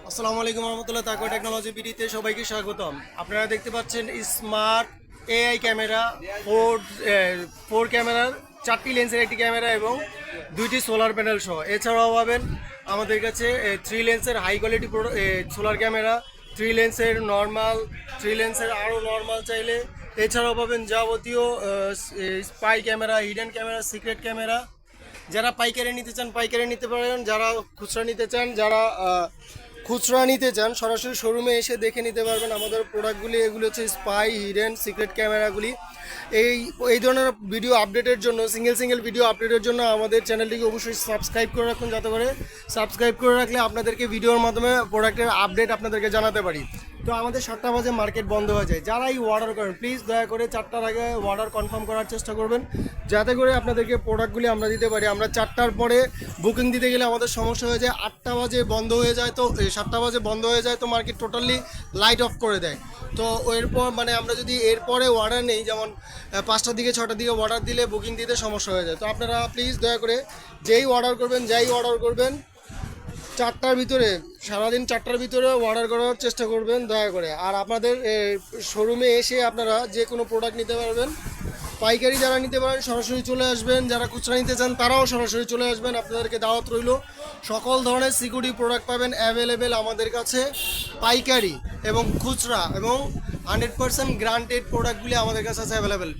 আসসালামু আলাইকুম রহমতুল্লাহ তাকওয়া টেকনোলজি বিডিতে সবাইকে স্বাগতম। আপনারা দেখতে পাচ্ছেন smart AI camera, four four ক্যামেরার 4টি লেন্সের একটি ক্যামেরা এবং 2টি সোলার প্যানেল সহ। এছাড়াও পাবেন আমাদের কাছে 3 লেন্সের হাই কোয়ালিটি সোলার ক্যামেরা, 3 লেন্সের নর্মাল, 3 লেন্সের আরও নর্মাল চাইলে। এছাড়াও পাবেন যাবতীয় spy camera, hidden camera, secret camera. যারা পাইকারি নিতে চান পাইকারি নিতে পারেন, যারা খুচরা নিতে চান খুচরা নিতে চান সরাসরি শোরুমে এসে দেখে নিতে পারবেন আমাদের প্রোডাক্টগুলি। এগুলো হচ্ছে স্পাই, হিডেন, সিক্রেট ক্যামেরাগুলি। এই এই ধরনের ভিডিও আপডেটের জন্য, সিঙ্গেল ভিডিও আপডেটের জন্য আমাদের চ্যানেলটিকে অবশ্যই সাবস্ক্রাইব করে রাখুন, যাতে করে সাবস্ক্রাইব করে রাখলে আপনাদেরকে ভিডিওর মাধ্যমে প্রোডাক্টের আপডেট আপনাদেরকে জানাতে পারি। তো আমাদের 7টা বাজে মার্কেট বন্ধ হয়ে যায়। যারাই অর্ডার করেন প্লিজ দয়া করে 4টার আগে অর্ডার কনফার্ম করার চেষ্টা করবেন, যাতে করে আপনাদেরকে প্রোডাক্টগুলি আমরা দিতে পারি। আমরা 4টার পরে বুকিং দিতে গেলে আমাদের সমস্যা হয়ে যায়, 8টা বাজে বন্ধ হয়ে যায়, তো 7টা বাজে বন্ধ হয়ে যায়, তো মার্কেট টোটালি লাইট অফ করে দেয়। তো এরপর আমরা যদি এরপরে অর্ডার নেই, যেমন 5টার দিকে 6টার দিকে অর্ডার দিলে বুকিং দিতে সমস্যা হয়ে যায়। তো আপনারা প্লিজ দয়া করে যাই অর্ডার করবেন 4টার ভিতরে, সারাদিন 4টার ভিতরে অর্ডার করার চেষ্টা করবেন দয়া করে। আর আপনাদের শোরুমে এসে আপনারা যে কোনো প্রোডাক্ট নিতে পারবেন। পাইকারি যারা নিতে পারেন সরাসরি চলে আসবেন, যারা খুচরা নিতে চান তারাও সরাসরি চলে আসবেন। আপনাদেরকে দাওয়াত রইল। সকল ধরনের সিকিউরিটি প্রোডাক্ট পাবেন অ্যাভেলেবেল আমাদের কাছে, পাইকারি এবং খুচরা, এবং 100% গ্রান্টেড প্রোডাক্টগুলি আমাদের কাছে আছে অ্যাভেলেবেল।